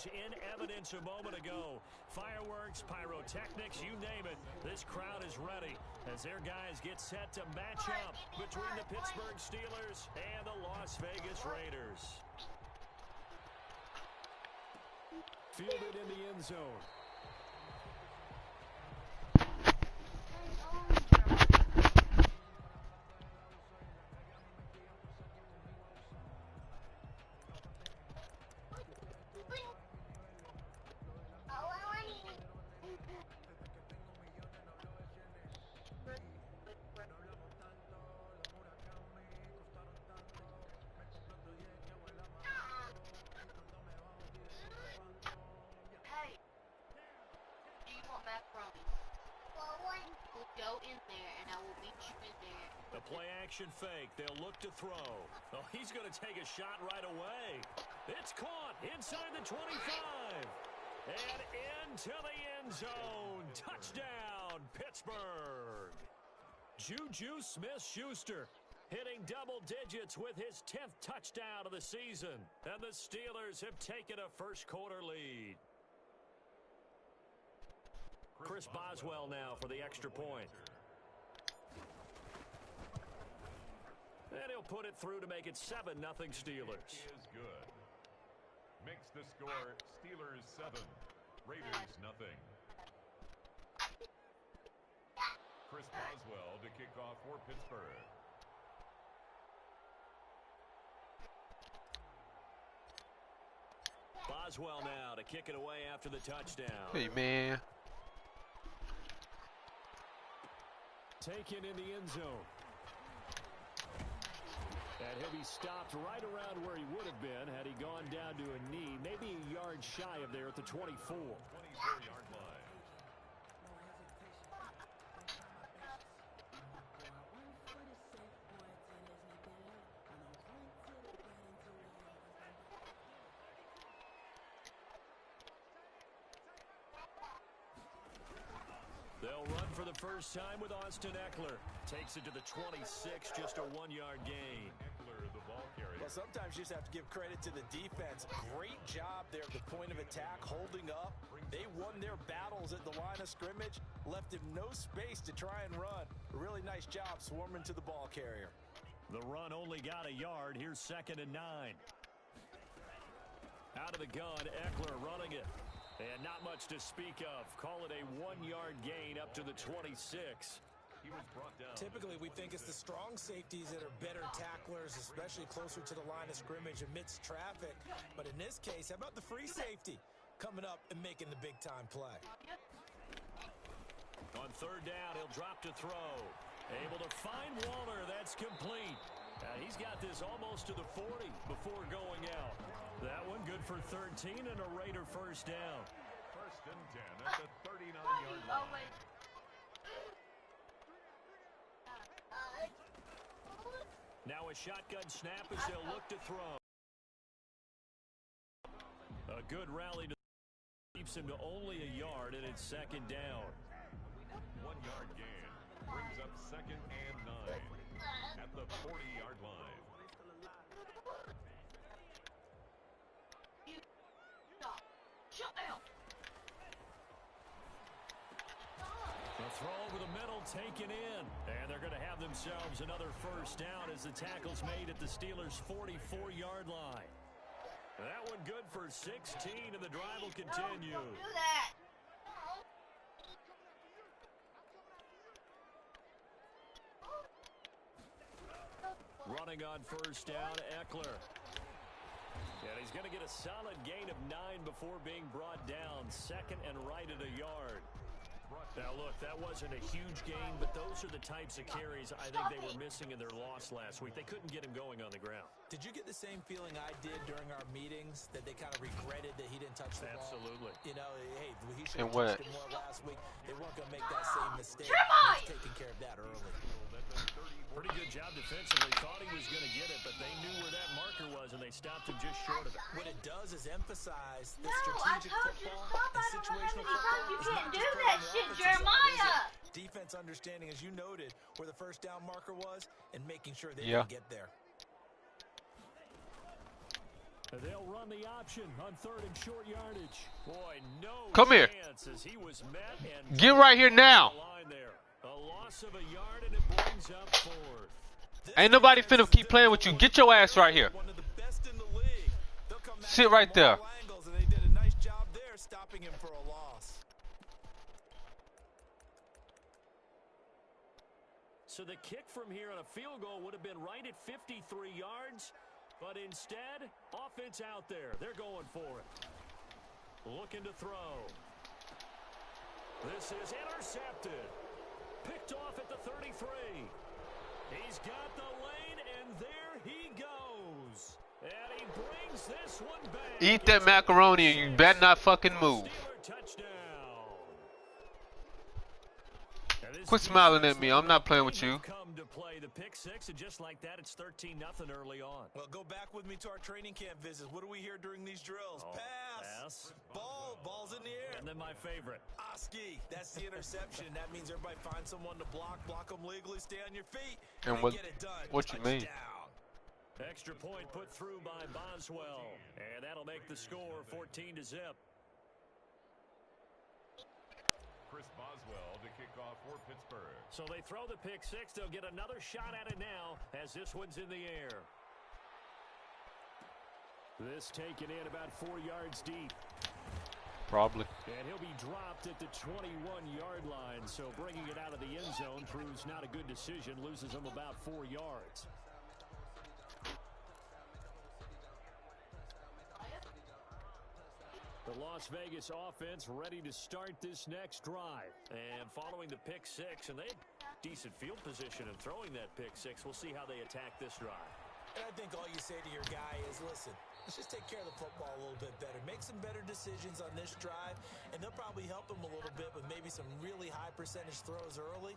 was in evidence a moment ago. Fireworks, pyrotechnics, you name it. This crowd is ready as their guys get set to match up between the Pittsburgh Steelers and the Las Vegas Raiders. Fielded in the end zone. Play-action fake. They'll look to throw. Oh, he's going to take a shot right away. It's caught inside the 25. And into the end zone. Touchdown, Pittsburgh. Juju Smith-Schuster hitting double digits with his 10th touchdown of the season. And the Steelers have taken a first-quarter lead. Chris Boswell now for the extra point. And he'll put it through to make it 7-0 Steelers. Is good. Makes the score Steelers 7, Raiders nothing. Chris Boswell to kick off for Pittsburgh. Boswell now to kick it away after the touchdown. Hey, man. Taken in the end zone. And he'll be stopped right around where he would have been had he gone down to a knee, maybe a yard shy of there at the 24. 24-yard line. They'll run for the first time with Austin Ekeler. Takes it to the 26, just a 1-yard gain. Ekeler, the ball carrier. Well, sometimes you just have to give credit to the defense. Great job there at the point of attack, holding up. They won their battles at the line of scrimmage, left him no space to try and run. A really nice job swarming to the ball carrier. The run only got a yard. Here's 2nd and 9. Out of the gun, Ekeler running it. And not much to speak of. Call it a 1-yard gain up to the 26. He was brought down. Typically, we think it's the strong safeties that are better tacklers, especially closer to the line of scrimmage amidst traffic. But in this case, how about the free safety coming up and making the big-time play? On 3rd down, he'll drop to throw. Able to find Waller. That's complete. He's got this almost to the 40 before going out. That one good for 13 and a Raider first down. 1st and 10 at the 39-yard line. Now a shotgun snap as they'll look to throw. A good rally to keeps him to only a yard, and it's 2nd down. 1-yard gain brings up 2nd and 9 at the 40-yard line. The throw over the middle taken in. And they're going to have themselves another first down as the tackle's made at the Steelers' 44-yard line. That one good for 16, and the drive will continue. Don't do that. Running on first down, Ekeler. And he's going to get a solid gain of 9 before being brought down. 2nd and right at a yard. Now, look, that wasn't a huge gain, but those are the types of carries I think they were missing in their loss last week. They couldn't get him going on the ground. Did you get the same feeling I did during our meetings, that they kind of regretted that he didn't touch the ball? Absolutely. You know, hey, he should have touched it more last week. They weren't going to make that same mistake. He's taking care of that early. Pretty good job defensively. Thought he was going to get it, but they knew where that marker was, and they stopped him just short of it. What it does is emphasize that strategic football and situational football. I told you can't do that shit, Jeremiah. Defense understanding, as you noted, where the first down marker was and making sure they can get there. They'll run the option on 3rd and short yardage. Boy, no Come here. chance as he was met and Get right here now. a loss of a yard, and it brings up 4th. Ain't nobody finna keep playing with you. Get your ass right here. One of the best in the league. They'll come back Sit from right there. all angles, and they did a nice job there stopping him for a loss. So the kick from here on a field goal would have been right at 53 yards, but instead, offense out there. They're going for it. Looking to throw. This is intercepted. Picked off at the 33. He's got the lane, and there he goes. And he brings this one back. Eat that macaroni and you better not fucking move. Steeler touchdown. Quit smiling at me. I'm not playing with you. Come to play the pick six, and just like that, it's 13-0 early on. Well, go back with me to our training camp visits. What do we hear during these drills? Pass. Ball's in the air. And then my favorite. Oski, that's the interception. That means everybody find someone to block them legally, stay on your feet, And and what- get it done. what you mean? Touchdown. Extra point put through by Boswell. And that'll make the score 14-0. Chris Boswell to kick off for Pittsburgh. So they throw the pick six. They'll get another shot at it now as this one's in the air. This taken in about 4 yards deep. Probably. And he'll be dropped at the 21-yard line. So bringing it out of the end zone proves not a good decision. Loses him about 4 yards. The Las Vegas offense ready to start this next drive. And following the pick six, and they had decent field position in throwing that pick six. We'll see how they attack this drive. And I think all you say to your guy is, listen, let's just take care of the football a little bit better. Make some better decisions on this drive, and they'll probably help him a little bit with maybe some really high percentage throws early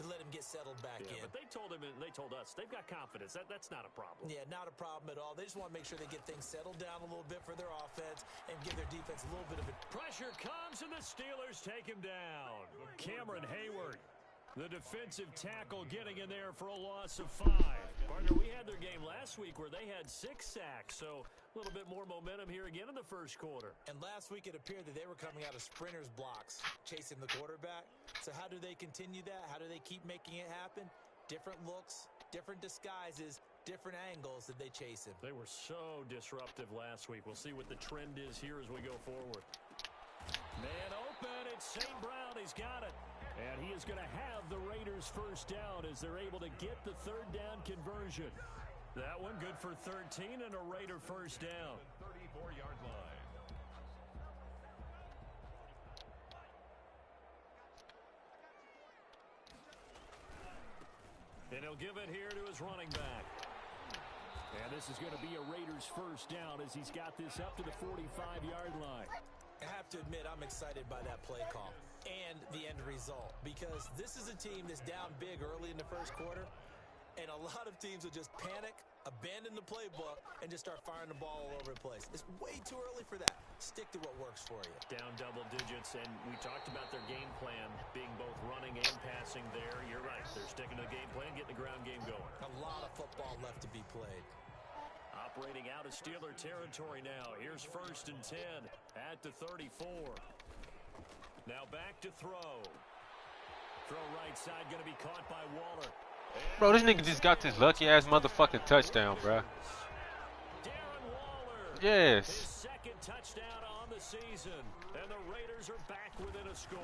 to let him get settled back in. But they told him, and they told us, they've got confidence. That's not a problem. Yeah, not a problem at all. They just want to make sure they get things settled down a little bit for their offense and give their defense a little bit of a... Pressure comes, and the Steelers take him down. Cameron Hayward, the defensive tackle, getting in there for a loss of 5. Partner, we had their game last week where they had 6 sacks, so a little bit more momentum here again in the first quarter. And last week it appeared that they were coming out of sprinters blocks, chasing the quarterback. So how do they continue that? How do they keep making it happen? Different looks, different disguises, different angles that they chase him. They were so disruptive last week. We'll see what the trend is here as we go forward. Man open, it's St. Brown. He's got it. And he is going to have the Raiders first down as they're able to get the third down conversion. That one good for 13 and a Raider first down. 34-yard line. And he'll give it here to his running back. And this is going to be a Raiders first down as he's got this up to the 45-yard line. I have to admit, I'm excited by that play call and the end result because this is a team that's down big early in the first quarter, and a lot of teams will just panic, abandon the playbook, and just start firing the ball all over the place. It's way too early for that. Stick to what works for you. Down double digits, and we talked about their game plan being both running and passing there. You're right. They're sticking to the game plan, getting the ground game going. A lot of football left to be played. Operating out of Steeler territory now. Here's 1st and 10 at the 34. Now back to throw. Throw right side, going to be caught by Waller. Bro, this nigga just got this lucky ass motherfucking touchdown, bro. Darren Waller. Yes. His second touchdown on the season. And the Raiders are back within a score.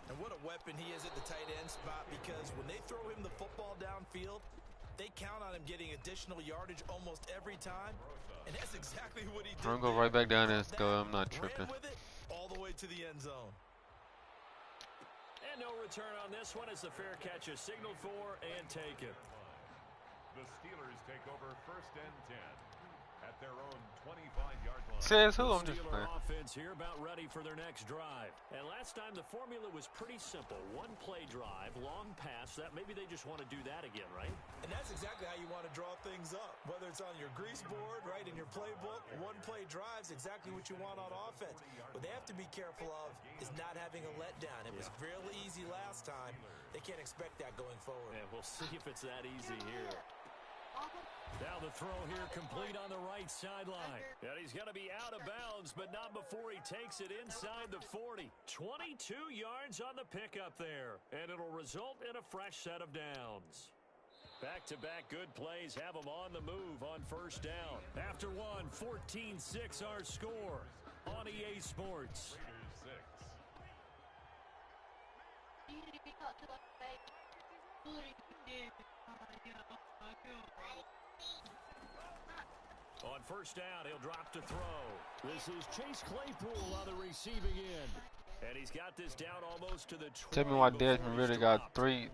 And what a weapon he is at the tight end spot because when they throw him the football downfield, they count on him getting additional yardage almost every time. And that's exactly what he did. I'm gonna go right back down and go. I'm not tripping. Ran with it all the way to the end zone. And no return on this one as the fair catch is signaled for and taken. The Steelers take over 1st and 10 at their own 25-yard line. Says who? I'm just Steeler playing. offense here about ready for their next drive. And last time the formula was pretty simple. One play drive, long pass. That maybe they just want to do that again, right? And that's exactly how you want to draw things up. Whether it's on your grease board, right, in your playbook, one play drive's exactly what you want on offense. What they have to be careful of is not having a letdown. It was really easy last time. They can't expect that going forward. And we'll see if it's that easy here. Now the throw here complete on the right sideline. And he's going to be out of bounds, but not before he takes it inside the 40. 22 yards on the pickup there. And it'll result in a fresh set of downs. Back-to-back good plays have them on the move on first down. After one, 14-6 our score on EA Sports. On first down, he'll drop to throw. This is Chase Claypool on the receiving end. And he's got this down almost to the 20. Tell me why Desmond Ridder got three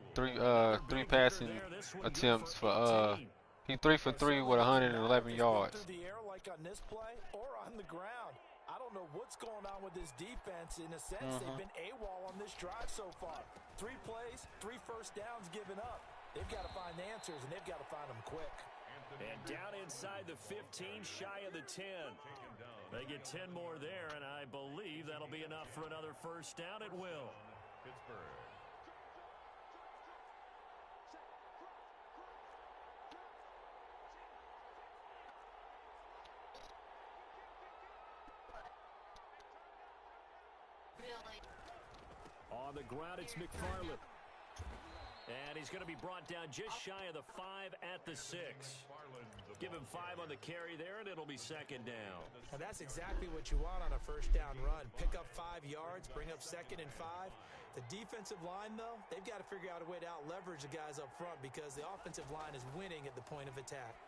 passing attempts for he 3 for 3 with 111 yards. Through the air like on this play or on the ground. I don't know what's going on with this defense. In a sense, they've been AWOL on this drive so far. 3 plays, 3 first downs given up. They've got to find answers, and they've got to find them quick. And down inside the 15, shy of the 10. They get 10 more there, and I believe that'll be enough for another first down. It will. Pittsburgh. On the ground, it's McFarland. And he's going to be brought down just shy of the 5 at the 6. Give him 5 on the carry there, and it'll be second down. And that's exactly what you want on a first down run. Pick up 5 yards, bring up second and 5. The defensive line, though, they've got to figure out a way to out-leverage the guys up front because the offensive line is winning at the point of attack.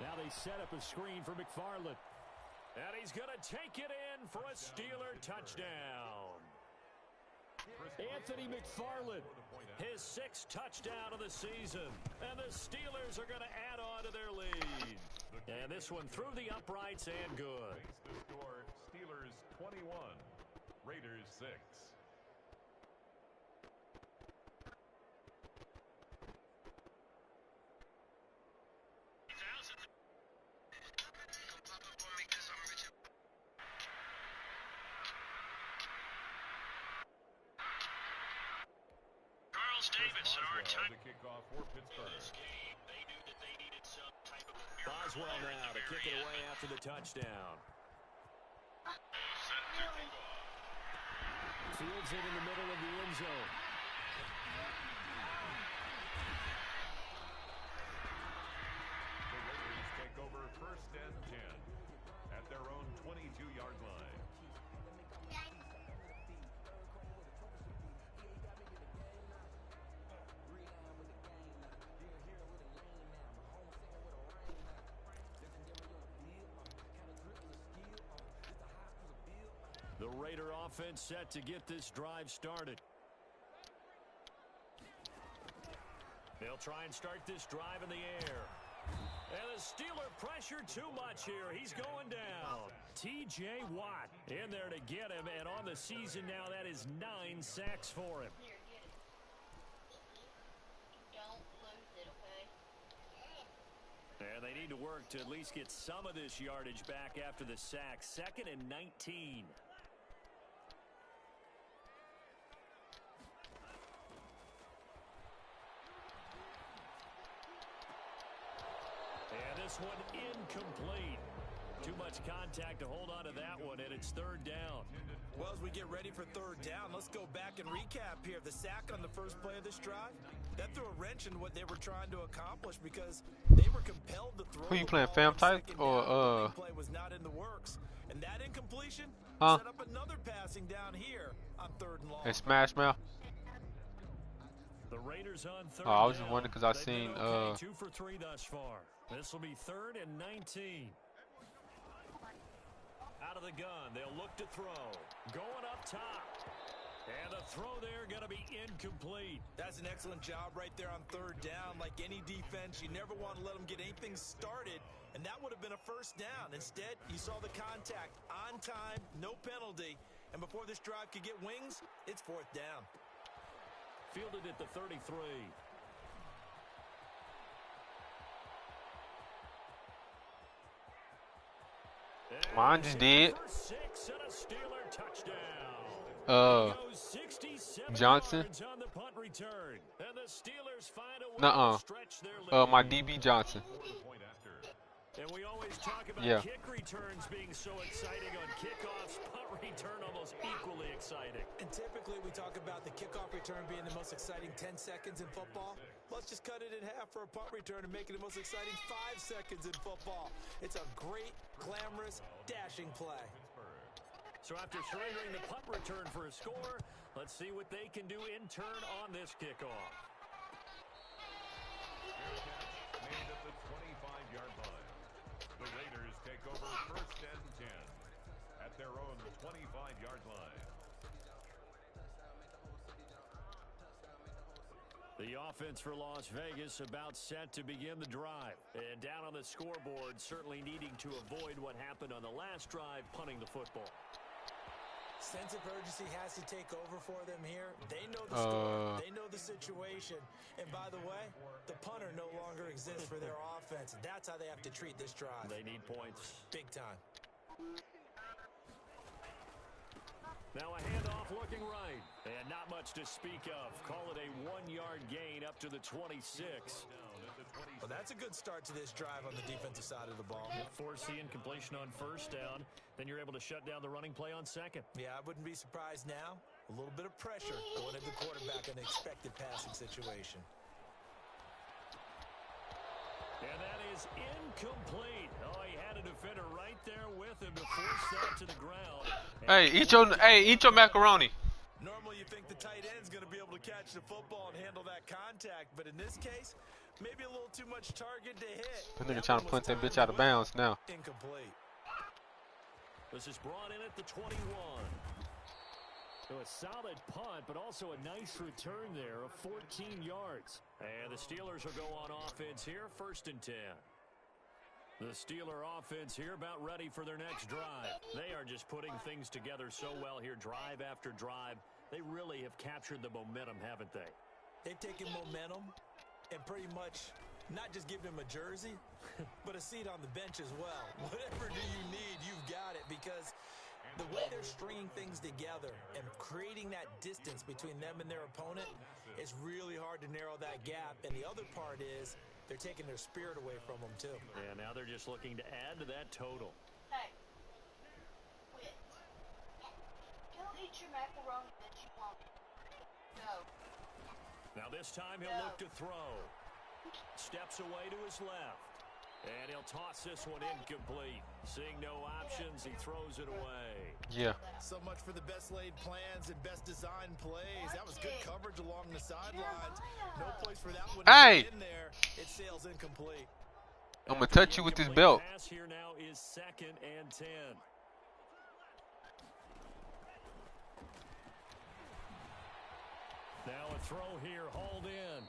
Now they set up a screen for McFarland. And he's going to take it in for a Steeler touchdown. Anthony McFarland, his 6th touchdown of the season. And the Steelers are going to add on to their lead. And this one through the uprights and good. The score, Steelers 21, Raiders 6. Davidson, our time. The kickoff for Pittsburgh. Boswell now to kick it away after the touchdown. Fields it in the middle of the end zone. The Raiders take over first and 10 at their own 22-yard line. The Raider offense set to get this drive started. They'll try and start this drive in the air. And the Steeler pressure too much here. He's going down. T.J. Watt in there to get him. And on the season now, that is 9 sacks for him. Don't lose it, okay? And they need to work to at least get some of this yardage back after the sack. 2nd and 19. And this one incomplete. Too much contact to hold on to that one, and it's 3rd down. Well, as we get ready for 3rd down, let's go back and recap here. The sack on the first play of this drive, that threw a wrench in what they were trying to accomplish because they were compelled to throw. Who you the playing, ball Fam on Type 2nd or down. The play was not in the works, and that incompletion set up another passing down here on 3rd and long. And Smash Mouth? The Raiders on 3rd I was just down. wondering because I They've seen been okay, 2 for 3 thus far. This will be 3rd and 19. Out of the gun, they'll look to throw. Going up top. And the throw there going to be incomplete. That's an excellent job right there on 3rd down. Like any defense, you never want to let them get anything started, and that would have been a first down. Instead, you saw the contact on time, no penalty, and before this drive could get wings, it's 4th down. Fielded at the 33. Mine just did. For 6 and a Steeler touchdown. Goes 67 Johnson. yards on the punt return. And the Steelers find a way Nuh-uh. to stretch their lead. My DB Johnson. And we always talk about Yeah. kick returns being so exciting on kickoffs. Punt return almost equally exciting. And typically we talk about the kickoff return being the most exciting 10 seconds in football. Let's just cut it in half for a punt return and make it the most exciting 5 seconds in football. It's a great, glamorous, dashing play. So after surrendering the punt return for a score, let's see what they can do in turn on this kickoff. Made at the 25-yard line. The Raiders take over 1st and 10 at their own 25-yard line. The offense for Las Vegas about set to begin the drive. And down on the scoreboard, certainly needing to avoid what happened on the last drive, punting the football. Sense of urgency has to take over for them here. They know the score. They know the situation. And by the way, the punter no longer exists for their offense. That's how they have to treat this drive. They need points. Big time. Now a handoff looking right. And not much to speak of. Call it a 1-yard gain up to the 26. Well, that's a good start to this drive on the defensive side of the ball. Force the incompletion on 1st down. Then you're able to shut down the running play on 2nd. Yeah, I wouldn't be surprised now. A little bit of pressure going at the quarterback in an expected passing situation. And that is incomplete. Oh, he had a defender right there with him to force that to the ground. Hey, eat your macaroni. Normally you think the tight end's going to be able to catch the football and handle that contact, but in this case, maybe a little too much target to hit. That nigga trying to punt that bitch out of bounds now. Incomplete. This is brought in at the 21. So a solid punt, but also a nice return there of 14 yards. And the Steelers will go on offense here, 1st and 10. The Steeler offense here about ready for their next drive. They are just putting things together so well here, drive after drive. They really have captured the momentum, haven't they? They've taken momentum and pretty much not just given him a jersey, but a seat on the bench as well. Whatever do you need, you've got it, because the way they're stringing things together and creating that distance between them and their opponent, it's really hard to narrow that gap. And the other part is they're taking their spirit away from them, too. Yeah, now they're just looking to add to that total. Hey, quit. Go eat your macaroni that you want. No. Now this time he'll look to throw. Steps away to his left. And he'll toss this one incomplete. Seeing no options, he throws it away. Yeah. So much for the best laid plans and best designed plays. That was good coverage along the sidelines. No place for that one to get in there. It sails incomplete. I'm gonna touch you with this belt. Pass here now is 2nd and 10. Now a throw here, hauled in.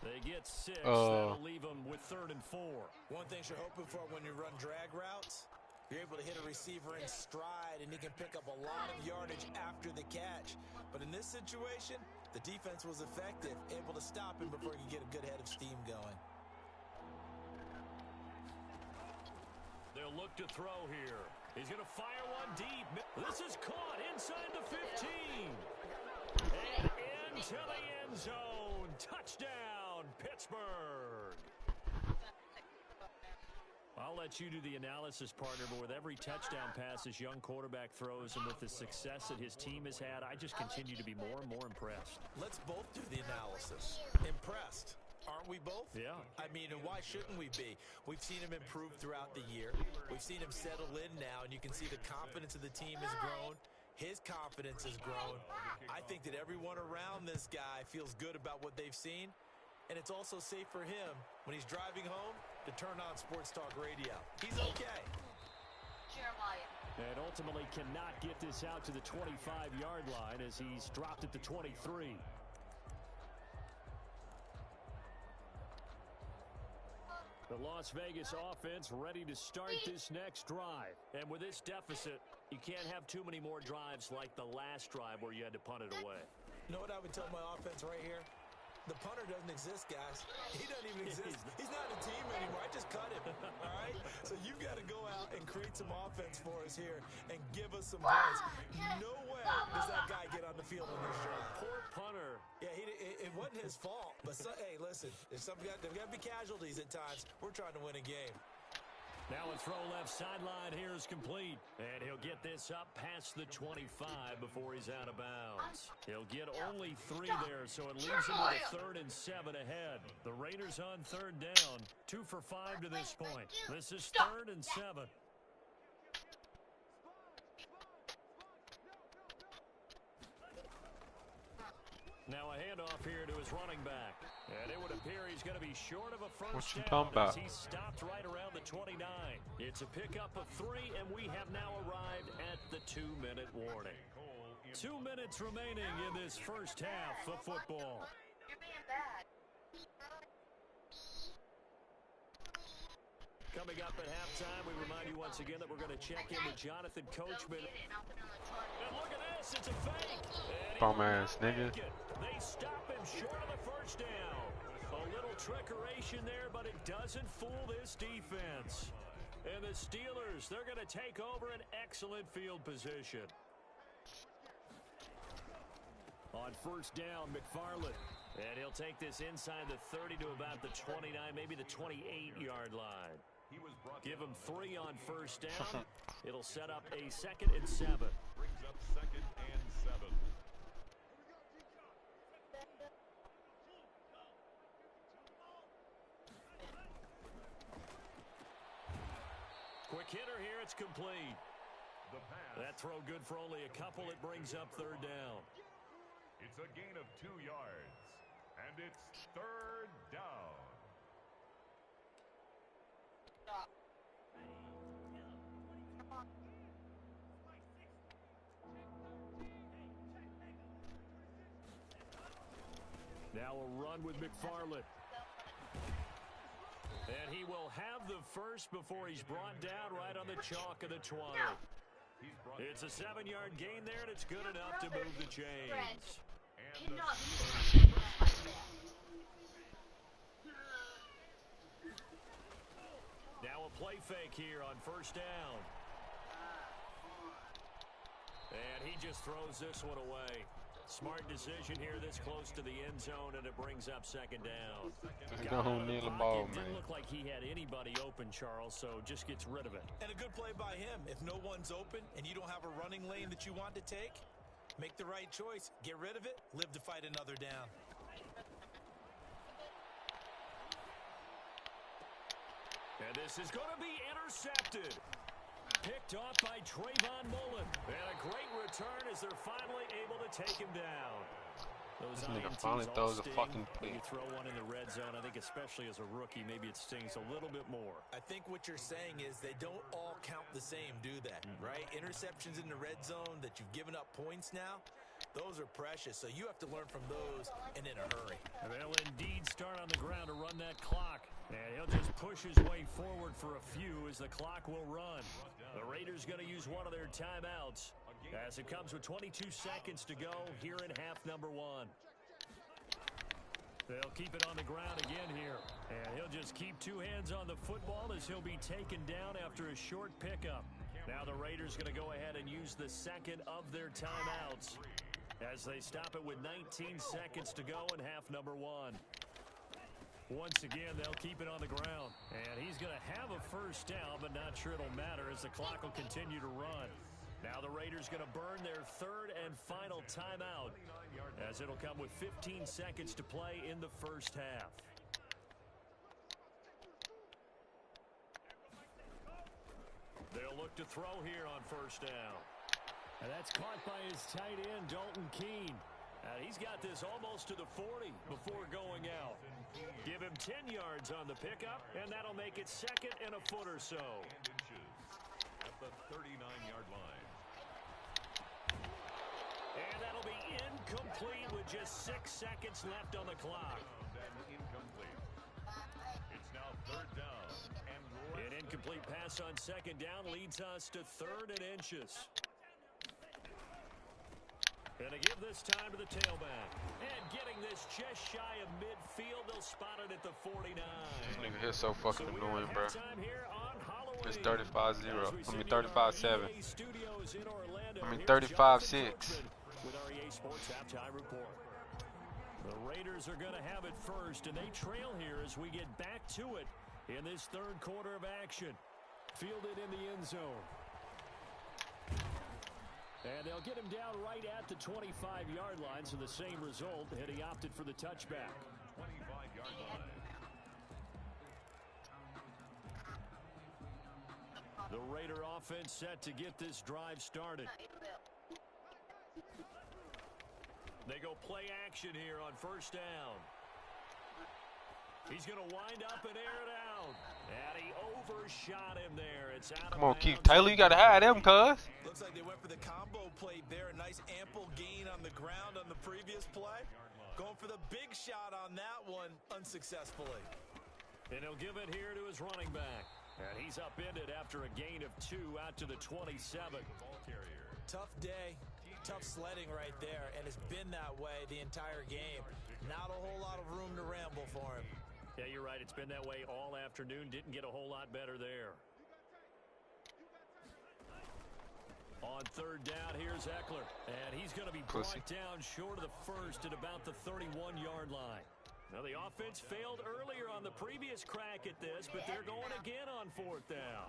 They get 6. That'll leave them with 3rd and 4. One thing you're hoping for when you run drag routes, you're able to hit a receiver in stride and he can pick up a lot of yardage after the catch. But in this situation, the defense was effective, able to stop him before he could get a good head of steam going. They'll look to throw here. He's going to fire one deep. This is caught inside the 15. And into the end zone. Touchdown, Pittsburgh. I'll let you do the analysis, partner, but with every touchdown pass this young quarterback throws and with the success that his team has had, I just continue to be more and more impressed. Let's both do the analysis. Impressed. Aren't we both? Yeah. I mean, and why shouldn't we be? We've seen him improve throughout the year. We've seen him settle in now, and you can see the confidence of the team has grown. His confidence has grown. I think that everyone around this guy feels good about what they've seen, and it's also safe for him when he's driving home to turn on Sports Talk Radio. He's okay. Jeremiah. And ultimately cannot get this out to the 25-yard line as he's dropped at the 23. The Las Vegas offense ready to start this next drive. And with this deficit, you can't have too many more drives like the last drive where you had to punt it away. You know what I would tell my offense right here? The punter doesn't exist, guys. He doesn't even exist. He's not a team anymore. I just cut him, all right? So you've got to go out and create some offense for us here and give us some points. No way does that guy get on the field on this drive. Poor punter. Yeah, it wasn't his fault. But hey, listen, there's got to be casualties at times. We're trying to win a game. Now a throw left sideline here is complete. And he'll get this up past the 25 before he's out of bounds. He'll get only 3 there, so it leaves him with a 3rd and 7 ahead. The Raiders on 3rd down. 2 for 5 to this point. This is 3rd and 7. Now a handoff here to his running back. And it would appear he's going to be short of a first down as he stopped right around the 29. It's a pickup of 3, and we have now arrived at the 2-minute warning. 2 minutes remaining in this first half of football. You're being bad. Coming up at halftime, we remind you once again that we're going to check in with Jonathan Coachman. And look at this, it's a fake. Bum ass nigga. They stop him short of the first down. A little trickeration there, but it doesn't fool this defense. And the Steelers, they're going to take over an excellent field position. On first down, McFarland. And he'll take this inside the 30 to about the 29, maybe the 28-yard line. Give him 3 on first down. It'll set up a 2nd and 7. Brings up 2nd and 7. Quick hitter here, it's complete. The pass. That throw good for only a couple. It brings up 3rd down. It's a gain of 2 yards. And it's 3rd down. Now a run with McFarland. And he will have the first before he's brought down right on the chalk of the 20. It's a 7-yard gain there, and it's good enough to move the chains. Now a play fake here on first down. And he just throws this one away. Smart decision here this close to the end zone, and it brings up 2nd down. Don't kneel the ball, man. Didn't look like he had anybody open, Charles, so just gets rid of it. And a good play by him. If no one's open and you don't have a running lane that you want to take, make the right choice. Get rid of it. Live to fight another down. And this is going to be intercepted. Picked off by Trayvon Mullen. And a great return as they're finally able to take him down. Those nigga finally throws a fucking when you throw one in the red zone, I think especially as a rookie, maybe it stings a little bit more. I think what you're saying is they don't all count the same, do they? Right? Interceptions in the red zone that you've given up points now, those are precious. So you have to learn from those and in a hurry. And they'll indeed start on the ground to run that clock. And he'll just push his way forward for a few as the clock will run. The Raiders going to use one of their timeouts as it comes with 22 seconds to go here in half number 1. They'll keep it on the ground again here. And he'll just keep 2 hands on the football as he'll be taken down after a short pickup. Now the Raiders going to go ahead and use the 2nd of their timeouts as they stop it with 19 seconds to go in half number 1. Once again, they'll keep it on the ground. And he's going to have a first down, but not sure it'll matter as the clock will continue to run. Now the Raiders going to burn their 3rd and final timeout as it'll come with 15 seconds to play in the first half. They'll look to throw here on first down. And that's caught by his tight end, Dalton Keene. He's got this almost to the 40 before going out. Give him 10 yards on the pickup, and that'll make it 2nd and a foot or so. At the 39-yard line. And that'll be incomplete with just 6 seconds left on the clock. Incomplete. It's now 3rd down. An incomplete pass on 2nd down leads us to 3rd and inches. And to give this time to the tailback. And getting this just shy of midfield, they'll spot it at the 49. This nigga here so fucking annoying, bro. Time here on Halloween. It's 35-0. I mean 35-7. I mean 35-6. With our EA Sports halftime report. The Raiders are going to have it first, and they trail here as we get back to it in this third quarter of action. Fielded in the end zone. And they'll get him down right at the 25-yard line, so the same result, and he opted for the touchback. 25-yard line. The Raider offense set to get this drive started. They go play action here on first down. He's going to wind up and air it out. And he overshot him there. It's out Come on, of Keith bounds. Taylor, you got to hide them, cuz. Looks like they went for the combo play there. A nice ample gain on the ground on the previous play. Going for the big shot on that one unsuccessfully. And he'll give it here to his running back. And he's upended after a gain of 2 out to the 27. Ball carrier. Tough day, tough sledding right there, and it's been that way the entire game. Not a whole lot of room to ramble for him. Yeah, you're right. It's been that way all afternoon. Didn't get a whole lot better there. On third down, here's Eckler. And he's going to be brought down short of the first at about the 31-yard line. Now, the offense failed earlier on the previous crack at this, but they're going again on fourth down.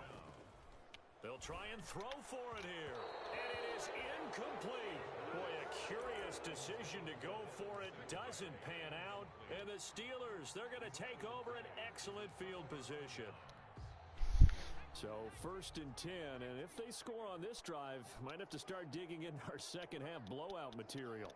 They'll try and throw for it here. And it is incomplete. Boy, a curious decision to go for it. Doesn't pan out. And the Steelers, they're going to take over an excellent field position. So, 1st and 10. And if they score on this drive, might have to start digging in our second half blowout material.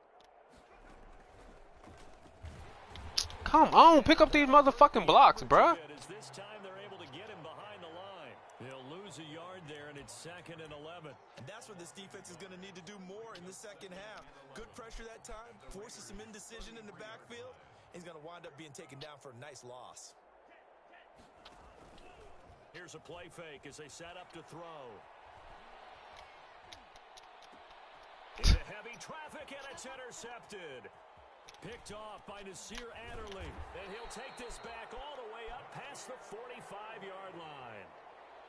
Come on, pick up these motherfucking blocks, bruh. This time they're able to get him behind the line. They'll lose a yard there, and it's 2nd and 11. And that's what this defense is going to need to do more in the second half. Good pressure that time, forces some indecision in the backfield. He's going to wind up being taken down for a nice loss. Here's a play fake as they set up to throw. Into heavy traffic, and it's intercepted. Picked off by Nasir Adderley. And he'll take this back all the way up past the 45-yard line.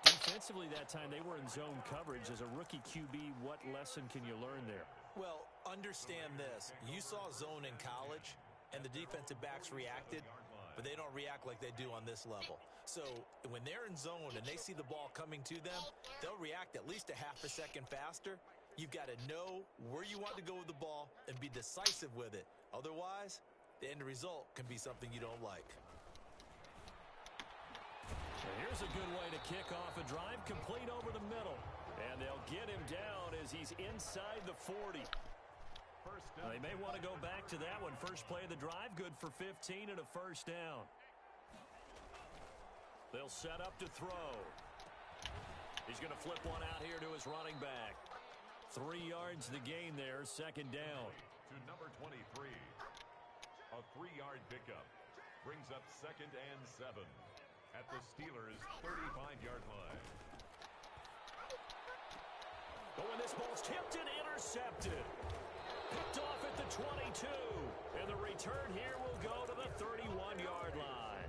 Defensively that time, they were in zone coverage. As a rookie QB, what lesson can you learn there? Well, understand this. You saw zone in college, and the defensive backs reacted, but they don't react like they do on this level. So when they're in zone and they see the ball coming to them, they'll react at least a half a second faster. You've got to know where you want to go with the ball and be decisive with it. Otherwise, the end result can be something you don't like. So here's a good way to kick off a drive, complete over the middle. And they'll get him down as he's inside the 40. They may want to go back to that one. First play of the drive, good for 15 and a first down. They'll set up to throw. He's going to flip one out here to his running back. 3 yards the gain there, 2nd down. To number 23. A 3-yard pickup brings up 2nd and 7 at the Steelers' 35-yard line. Oh, and this ball's tipped and intercepted. Picked off at the 22. And the return here will go to the 31-yard line.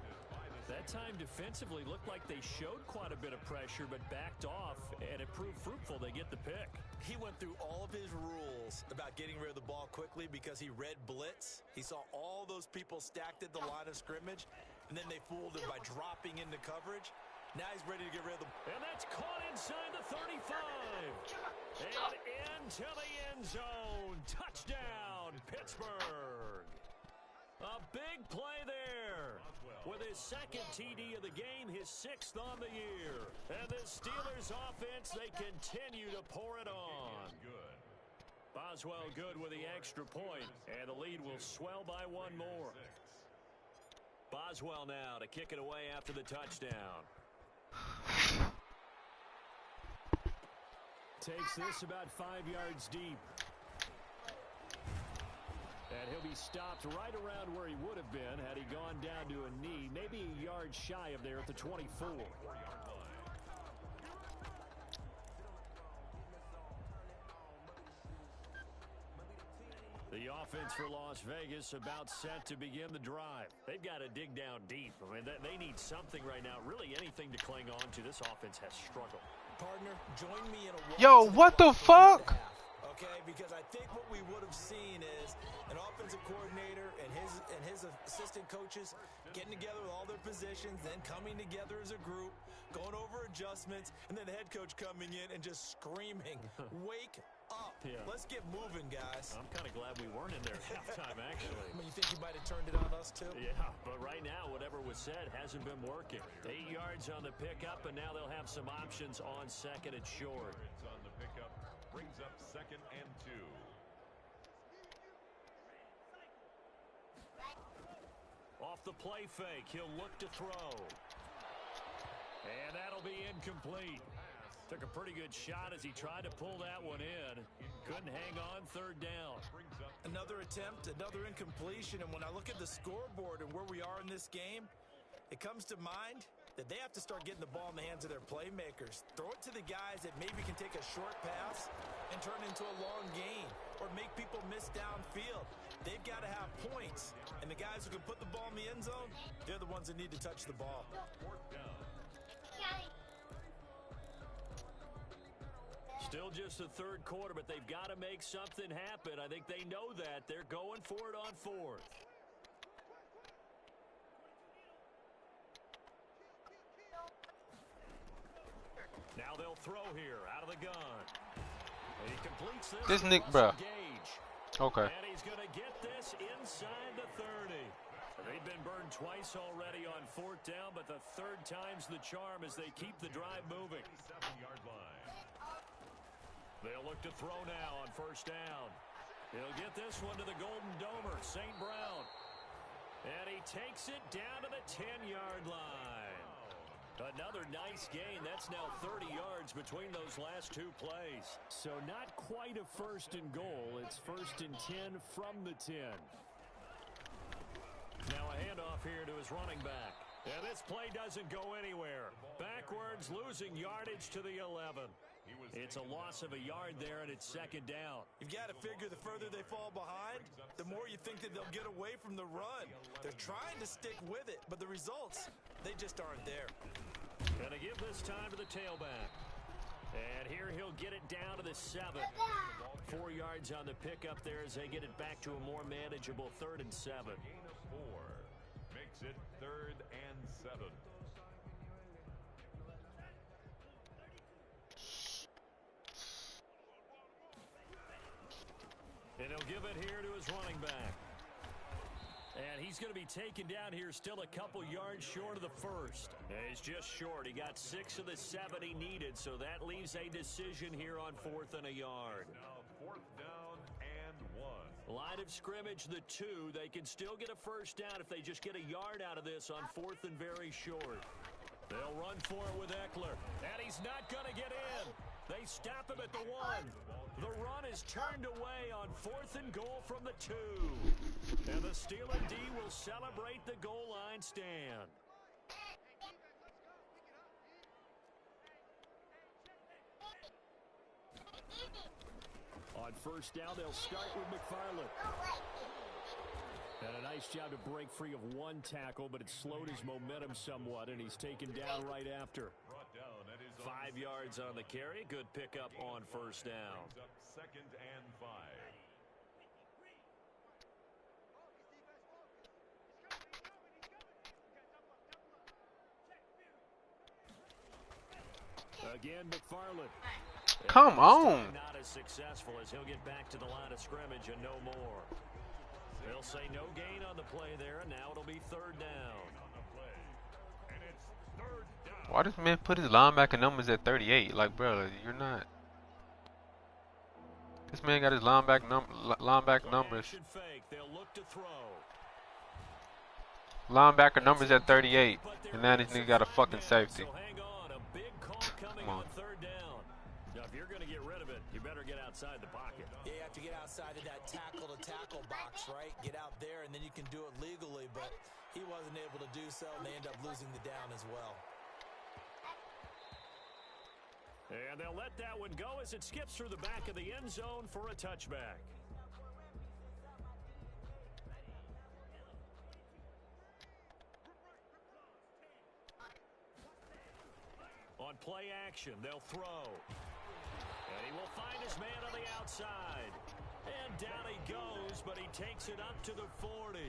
That time defensively looked like they showed quite a bit of pressure, but backed off, and it proved fruitful. They get the pick. He went through all of his rules about getting rid of the ball quickly because he read blitz. He saw all those people stacked at the line of scrimmage, and then they fooled him by dropping into coverage. Now he's ready to get rid of the ball. And that's caught inside the 35. And into the end zone. Touchdown, Pittsburgh. A big play there. With his 2nd TD of the game, his 6th on the year. And the Steelers offense, they continue to pour it on. Boswell good with the extra point, and the lead will swell by 1 more. Boswell now to kick it away after the touchdown. Takes this about 5 yards deep. And he'll be stopped right around where he would have been had he gone down to a knee, maybe a yard shy of there at the 24. The offense for Las Vegas about set to begin the drive. They've got to dig down deep. I mean, they need something right now, really anything to cling on to. This offense has struggled. Partner, join me in a walk Yo, to the what the clock for fuck? the half, okay? Because I think what we would have seen is an offensive coordinator and his assistant coaches getting together with all their positions, then coming together as a group, going over adjustments, and then the head coach coming in and just screaming, "Wake up. Yeah. Let's get moving, guys." I'm kind of glad we weren't in there at halftime, actually. I mean, you think you might have turned it on us, too? Yeah, but right now, whatever was said hasn't been working. 8 yards on the pickup, and now they'll have some options on second and short. It's on the pickup, brings up 2nd and 2. Off the play fake, he'll look to throw. And that'll be incomplete. Took a pretty good shot as he tried to pull that one in. Couldn't hang on 3rd down. Another attempt, another incompletion, and when I look at the scoreboard and where we are in this game, it comes to mind that they have to start getting the ball in the hands of their playmakers. Throw it to the guys that maybe can take a short pass and turn into a long gain or make people miss downfield. They've got to have points, and the guys who can put the ball in the end zone, they're the ones that need to touch the ball. 4th down. Still just the 3rd quarter, but they've got to make something happen. I think they know that. They're going for it on 4th. Now they'll throw here out of the gun. And he completes This to Nick, Russell bruh. Gage. Okay. And he's going to get this inside the 30. They've been burned twice already on 4th down, but the 3rd time's the charm as they keep the drive moving. 7-yard line. They'll look to throw now on 1st down. He'll get this one to the Golden Domer, St. Brown. And he takes it down to the 10-yard line. Another nice gain. That's now 30 yards between those last 2 plays. So not quite a 1st and goal. It's 1st and 10 from the 10. Now a handoff here to his running back. And this play doesn't go anywhere. Backwards, losing yardage to the 11. It's a loss of a yard there, and it's 2nd down. You've got to figure the further they fall behind, the more you think that they'll get away from the run. They're trying to stick with it, but the results, they just aren't there. Gonna give this time to the tailback. And here he'll get it down to the 7. 4 yards on the pickup there as they get it back to a more manageable 3rd and 7. Gain of 4 makes it 3rd and 7. And he'll give it here to his running back. And he's going to be taken down here still a couple yards short of the 1st. And he's just short. He got 6 of the 7 he needed, so that leaves a decision here on 4th and a yard. Now 4th down and 1. Line of scrimmage, the 2. They can still get a 1st down if they just get a yard out of this on 4th and very short. They'll run for it with Eckler. And he's not going to get in. They stop him at the 1. The run is turned away on 4th and goal from the 2. And the Steeler D will celebrate the goal line stand. On 1st down, they'll start with McFarland. And a nice job to break free of 1 tackle, but it slowed his momentum somewhat, and he's taken down right after. 5 yards on the carry. Good pickup on 1st down. 2nd and 5. Again, McFarland. Come on. Not as successful as he'll get back to the line of scrimmage and no more. They'll say no gain on the play there, and now it'll be 3rd down. And it's 3rd down. Why does man put his linebacker numbers at 38? Like, bro, you're not. This man got his linebacker numbers. Fake. They'll look to throw. Linebacker numbers at 38, and now this nigga got a fucking safety. So hang on, a big call coming on 3rd down. Now, if you're going to get rid of it, you better get outside the pocket. Yeah, you have to get outside of that tackle-to-tackle box, right? Get out there, and then you can do it legally, but he wasn't able to do so, and they end up losing the down as well. And they'll let that one go as it skips through the back of the end zone for a touchback. play action. They'll throw. And he will find his man on the outside. And down he goes, but he takes it up to the 40.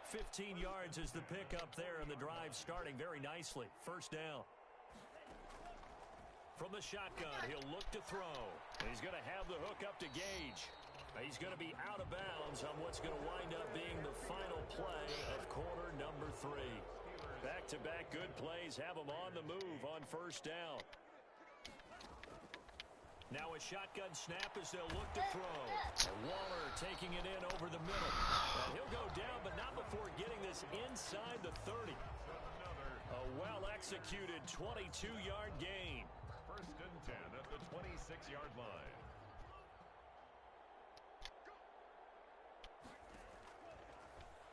15 yards is the pickup there, and the drive starting very nicely. First down. From the shotgun, he'll look to throw. He's going to have the hook up to Gage. He's going to be out of bounds on what's going to wind up being the final play of quarter number 3. Back-to-back good plays have him on the move on first down. Now a shotgun snap as they'll look to throw. And Waller taking it in over the middle. And he'll go down, but not before getting this inside the 30. A well-executed 22-yard gain. First and 10 at the 26-yard line.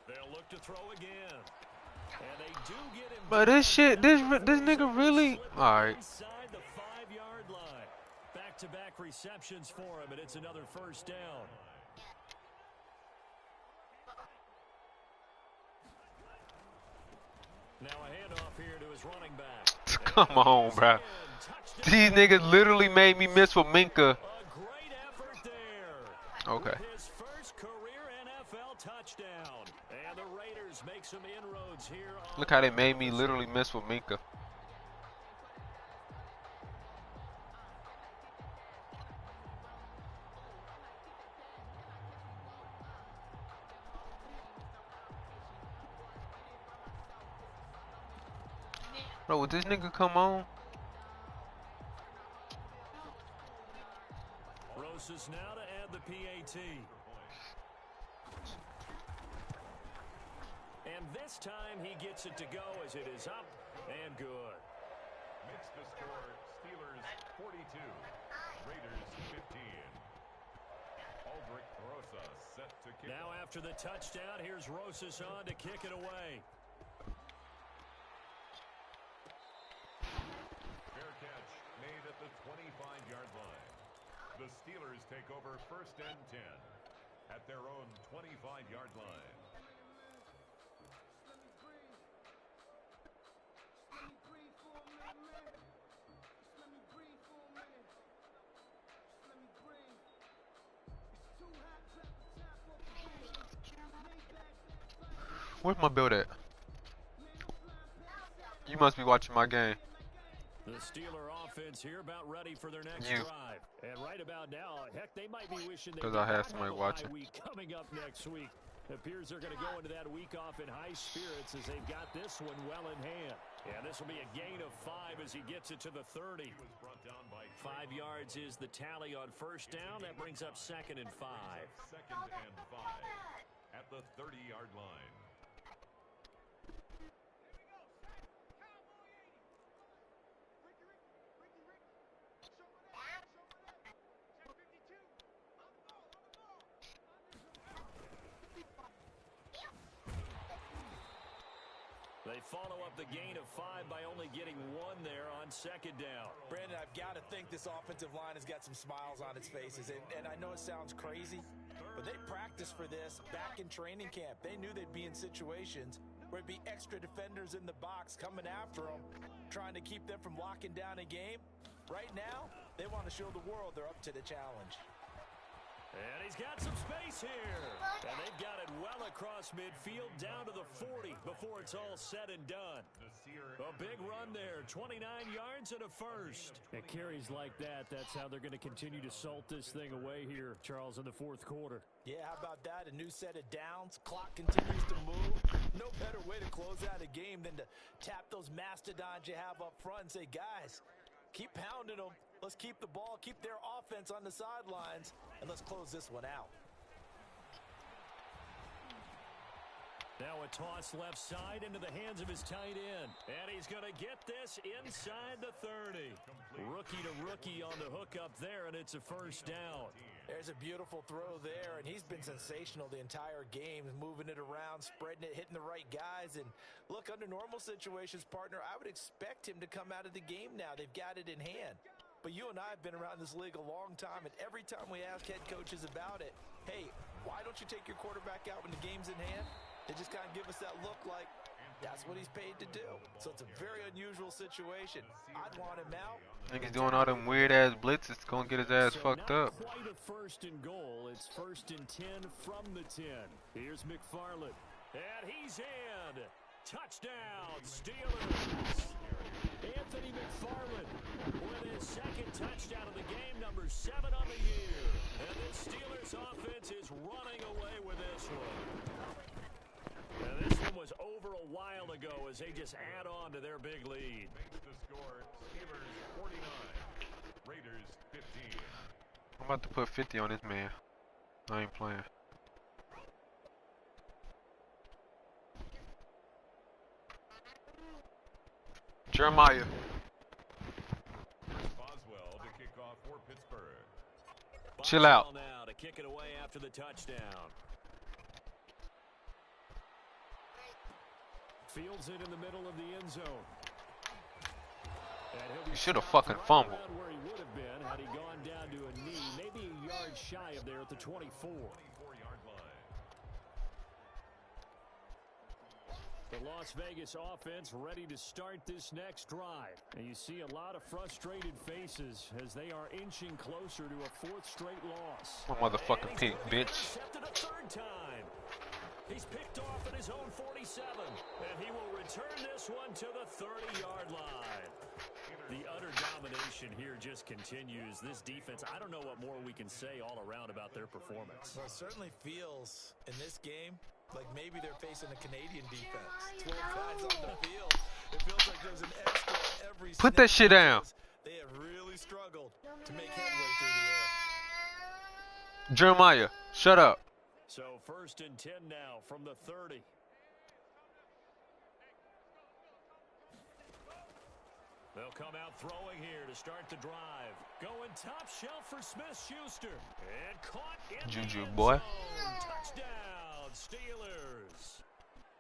They'll look to throw again. And they do get him. But this nigga really. All right. Inside the 5-yard line. Back-to-back receptions for him, and it's another first down. Now a handoff here to his running back. Come on, bro. These niggas literally made me miss with Minka. A great effort there. Okay. With his first career NFL touchdown. And the Raiders make some inroads here. Look how they made me literally miss with Minka. Bro, would this nigga come on? Rosas now to add the PAT. And this time he gets it to go as it is up and good. Makes the score Steelers 42, Raiders 15. Aldrich Rosas set to kick. Now after the touchdown, here's Rosas on to kick it away. Fair catch made at the 25-yard line. The Steelers take over first and 10 at their own 25-yard line. Where's my build at? You must be watching my game. The Steeler offense here about ready for their next You. drive. And right about now, heck, they might be wishing they 'Cause I had did somebody have a watching. bye week coming up next week. It appears they're going to go into that week off in high spirits as they've got this one well in hand. Yeah, this will be a gain of 5 as he gets it to the 30. 5 yards is the tally on first down. That brings up second and 5. Second and 5 at the 30-yard line. They follow up the gain of 5 by only getting 1 there on second down. Brandon, I've got to think this offensive line has got some smiles on its faces. And I know it sounds crazy, but they practiced for this back in training camp. They knew they'd be in situations where it'd be extra defenders in the box coming after them, trying to keep them from locking down a game. Right now, they want to show the world they're up to the challenge. And he's got some space here. And they've got it well across midfield down to the 40 before it's all said and done. A big run there, 29 yards and a first. At carries like that, that's how they're going to continue to salt this thing away here, Charles, in the fourth quarter. Yeah, how about that? A new set of downs. Clock continues to move. No better way to close out a game than to tap those mastodons you have up front and say, guys, keep pounding them. Let's keep the ball, keep their offense on the sidelines, and let's close this one out. Now a toss left side into the hands of his tight end. And he's going to get this inside the 30. Rookie to rookie on the hook up there, and it's a first down. There's a beautiful throw there, and he's been sensational the entire game, moving it around, spreading it, hitting the right guys. And look, under normal situations, partner, I would expect him to come out of the game now. They've got it in hand. But you and I have been around this league a long time, and every time we ask head coaches about it, hey, why don't you take your quarterback out when the game's in hand? They just kind of give us that look like, That's what he's paid to do. So it's a very unusual situation. I'd want him out. Niggas doing all them weird ass blitzes. Gonna get his ass fucked up. Quite a first and goal. It's 1st and 10 from the 10. Here's McFarland. And he's in. Touchdown, Steelers. Anthony McFarland with his 2nd touchdown of the game, number 7 on the year. And the Steelers offense is running away with this one. And this one was over a while ago as they just add on to their big lead. Makes the score Steelers 49, Raiders 15. I'm about to put 50 on this man. I ain't playing. Jeremiah. Chris Boswell to kick off for Pittsburgh. Chill out. Now to kick it away after the touchdown. Fields it in the middle of the end zone. You should have fucking fumbled. Where he would have been had he gone down to a knee, maybe a yard shy of there at the 24. 24-yard line. The Las Vegas offense ready to start this next drive. And you see a lot of frustrated faces as they are inching closer to a 4th straight loss. My motherfucking pick, bitch. Intercepted a 3rd time. He's picked off at his own 47, and he will return this one to the 30-yard line. The utter domination here just continues. This defense, I don't know what more we can say all around about their performance. Well, it certainly feels in this game like maybe they're facing a Canadian defense. 12 guys on the field. It feels like there's an extra every Put that shit down. They have really struggled to make headway through the air. Jeremiah, shut up. So 1st and 10 now from the 30. They'll come out throwing here to start the drive. Going top shelf for Smith-Schuster. And caught in Juju, the end boy. zone. Touchdown, Steelers.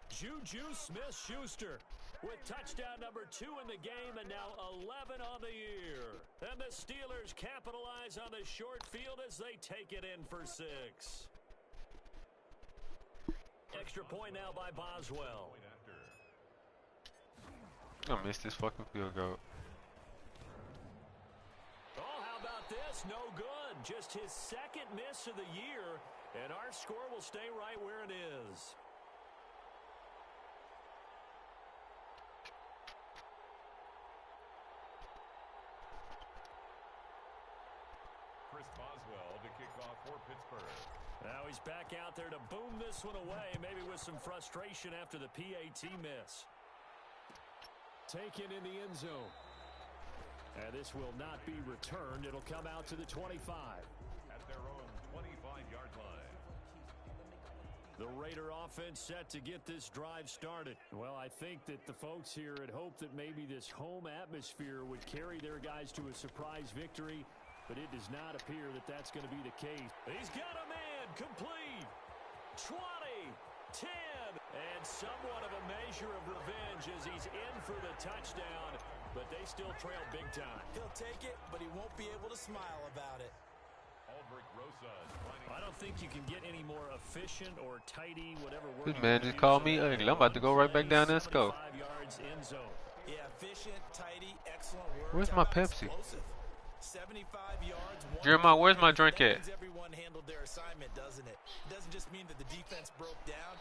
Juju Smith-Schuster with touchdown number 2 in the game and now 11 on the year. And the Steelers capitalize on the short field as they take it in for 6. Extra point now by Boswell. I missed this fucking field goal. Oh, how about this? No good. Just his 2nd miss of the year, and our score will stay right where it is. Chris Boswell to kick off for Pittsburgh. Now he's back out there to boom this one away, maybe with some frustration after the PAT miss. Taken in the end zone. And this will not be returned. It'll come out to the 25. At their own 25-yard line. The Raider offense set to get this drive started. Well, I think that the folks here had hoped that maybe this home atmosphere would carry their guys to a surprise victory, but it does not appear that that's going to be the case. He's got a man complete. 20, 10, and somewhat of a measure of revenge as he's in for the touchdown, but they still trail big time. He'll take it, but he won't be able to smile about it. Aldrich Rosas. I don't think you can get any more efficient or tidy, whatever word. This man just called me ugly. I'm about to go right back down there and go. 75 yards in zone. Yeah, efficient, tidy, excellent words. Where's How my about Pepsi? explosive? 75 yards. Jeremiah, where's my drink That at? means everyone handled their assignment, doesn't it? It doesn't just mean that the defense broke down.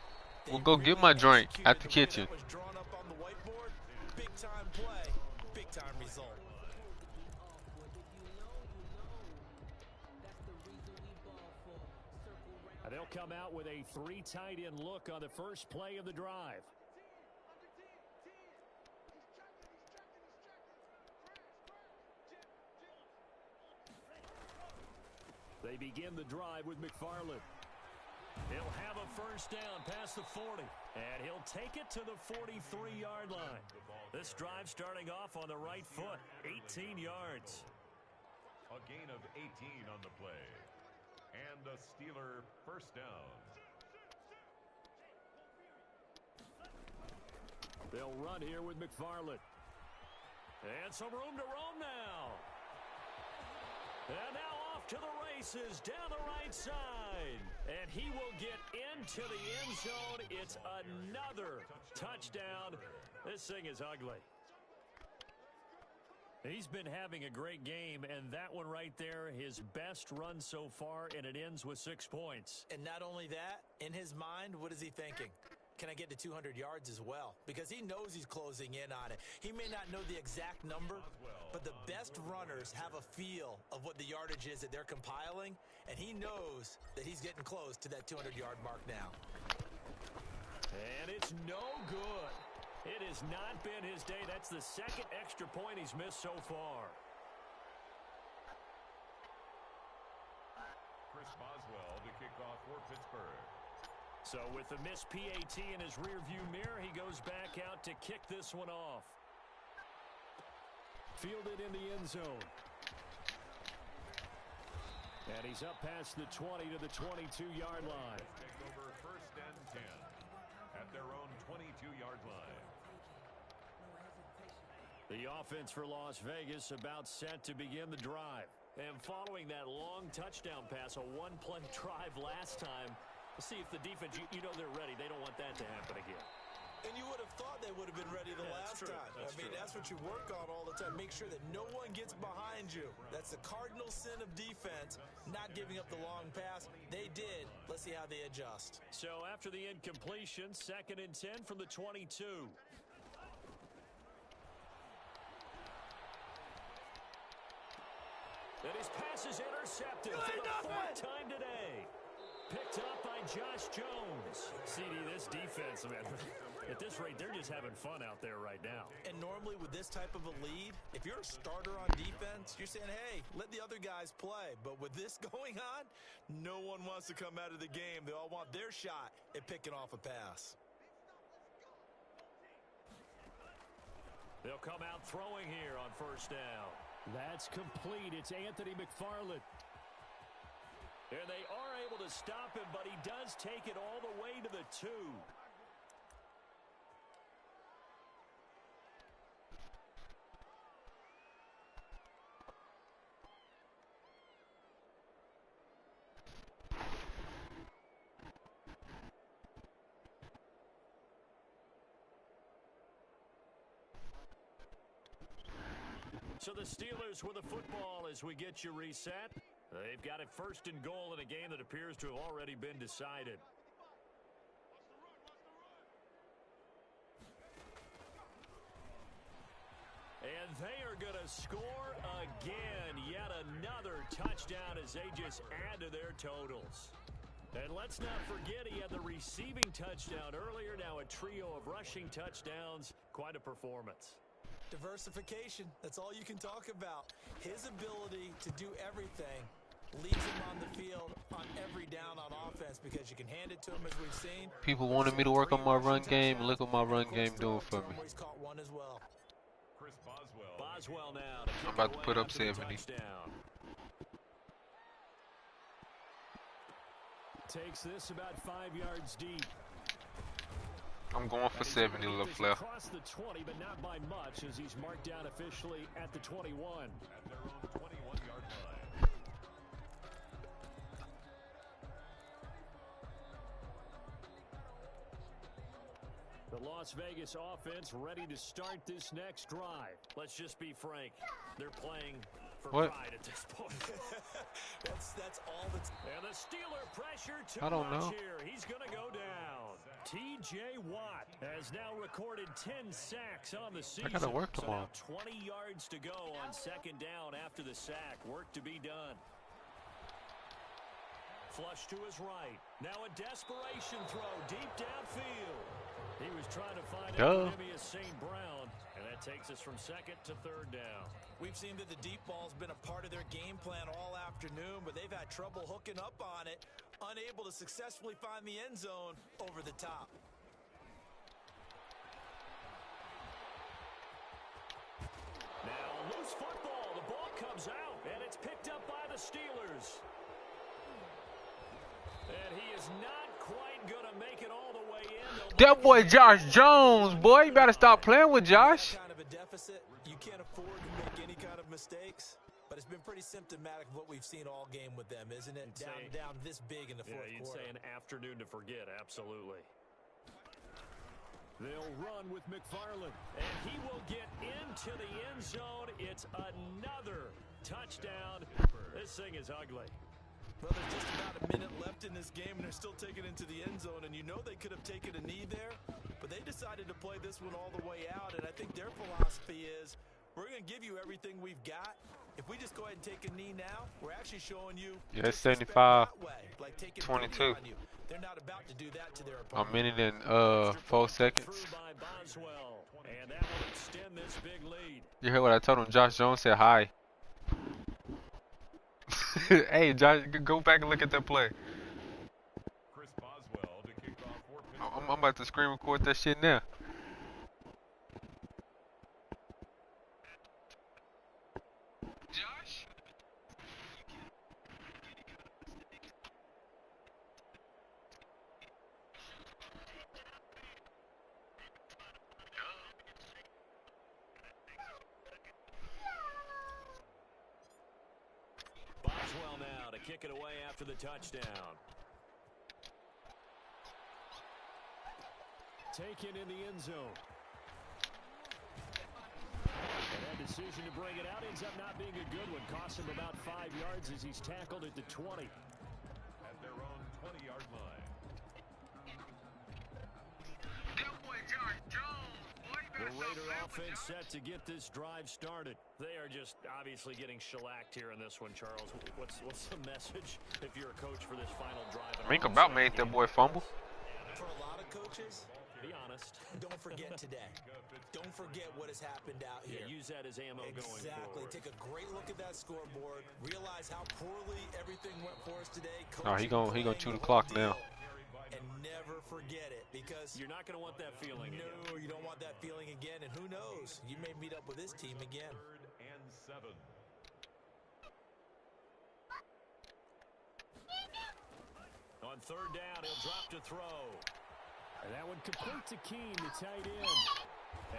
They Well, go get really my drink executed at the way kitchen. that was drawn up on the whiteboard. Big time play, big time result. They'll come out with a 3 tight end look on the first play of the drive. They begin the drive with McFarland. He'll have a first down past the 40, and he'll take it to the 43-yard line. This drive starting off on the right foot, 18 yards. A gain of 18 on the play. And a Steeler first down. They'll run here with McFarland. And some room to roam now. And now off to the races down the right side. And he will get into the end zone. It's another touchdown. This thing is ugly. He's been having a great game, and that one right there, his best run so far, and it ends with 6 points. And not only that, in his mind, what is he thinking? Can I get to 200 yards as well? Because he knows he's closing in on it. He may not know the exact number, but the best runners have a feel of what the yardage is that they're compiling, and he knows that he's getting close to that 200-yard mark now. And it's no good. It has not been his day. That's the second extra point he's missed so far. Chris Boswell to kick off for Pittsburgh. So with the missed PAT in his rearview mirror, he goes back out to kick this one off. Fielded in the end zone. And he's up past the 20 to the 22-yard line. Take over first and 10 at their own 22-yard line. The offense for Las Vegas about set to begin the drive. And following that long touchdown pass, a one-play drive last time, let's see if the defense, you know they're ready. They don't want that to happen again. And you would have thought they would have been ready the last time. That's what you work on all the time. Make sure that no one gets behind you. That's the cardinal sin of defense, not giving up the long pass. They did. Let's see how they adjust. So after the incompletion, 2nd and 10 from the 22. And his pass is intercepted for the 4th time today. Picked up by Josh Jones. CD, this defense, man, at this rate, they're just having fun out there right now. And normally with this type of a lead, if you're a starter on defense, you're saying, hey, let the other guys play. But with this going on, no one wants to come out of the game. They all want their shot at picking off a pass. They'll come out throwing here on first down. That's complete. It's Anthony McFarland. And they are able to stop him, but he does take it all the way to the 2. So the Steelers with the football as we get you reset. They've got it 1st and goal in a game that appears to have already been decided. And they are going to score again. Yet another touchdown as they just add to their totals. And let's not forget he had the receiving touchdown earlier. Now a trio of rushing touchdowns. Quite a performance. Diversification, that's all you can talk about. His ability to do everything leads him on the field on every down on offense because you can hand it to him as we've seen. People wanted me to work on my run game. Look what my run game doing for me. He's caught one as well. Chris Boswell now. I'm about to put up 70. Takes this about 5 yards deep. I'm going for 70, LaFleur. Across the 20, but not by much as he's marked down officially at the 21. at their own 21-yard line. The Las Vegas offense ready to start this next drive. Let's just be frank. They're playing for pride at this point. that's all that's... And the Steeler pressure too I don't much know. here. He's going to go down. T.J. Watt has now recorded 10 sacks on the season. I gotta work so tomorrow. now 20 yards to go on 2nd down after the sack. Work to be done. Flush to his right. Now a desperation throw deep downfield. He was trying to find Equanimeous St. Brown, and that takes us from 2nd to 3rd down. We've seen that the deep ball's been a part of their game plan all afternoon, but they've had trouble hooking up on it, unable to successfully find the end zone over the top. Now loose football. The ball comes out, and it's picked up by the Steelers. And he is not quite going to make it all the way in. That boy Josh Jones, boy, you better stop playing with Josh. Kind of a deficit. You can't afford to make any kind of mistakes. But it's been pretty symptomatic of what we've seen all game with them, isn't it? Down this big in the fourth you'd quarter. say an afternoon to forget, absolutely. They'll run with McFarland, and he will get into the end zone. It's another touchdown. This thing is ugly. Well, there's just about a minute left in this game, and they're still taking it into the end zone. And you know they could have taken a knee there, but they decided to play this one all the way out. And I think their philosophy is, we're going to give you everything we've got. If we just go ahead and take a knee now, we're actually showing you. Yeah, it's 75-22. They're not about to do that to their A opponent. minute and 4 seconds. And that will extend this big lead. You heard what I told him? Josh Jones said hi. Hey, Josh, go back and look at that play. Chris Boswell to kick off for Pittsburgh. I'm about to screen record that shit now. Josh? Boswell now to kick it away after the touchdown. Taken in the end zone. And that decision to bring it out ends up not being a good one. Cost him about 5 yards as he's tackled at the 20. At their own 20-yard line. The Raider offense set to get this drive started. They are just obviously getting shellacked here in this one, Charles. What's the message if you're a coach for this final drive? Mink about made that boy fumble. For a lot of coaches, be honest. don't forget today. Don't forget what has happened out here. Yeah, use that as ammo going forward. Exactly. Take a great look at that scoreboard. Realize how poorly everything went for us today. Oh, he gonna chew the clock now. And never forget it, because you're not going to want that feeling again. No, you don't want that feeling again. And who knows? You may meet up with this team again. 3rd and 7. On 3rd down, he'll drop to throw. And that one complete to Keene, the tight end.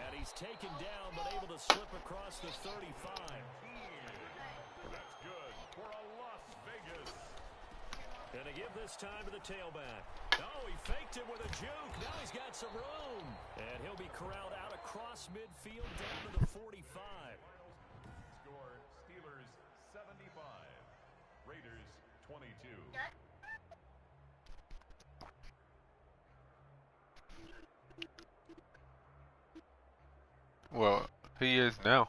And he's taken down, but able to slip across the 35. That's good for a Las Vegas. Gonna give this time to the tailback. Oh, he faked it with a juke. Now he's got some room. And he'll be corralled out across midfield down to the 45. Score Steelers 75. Raiders 22. Well, he is now.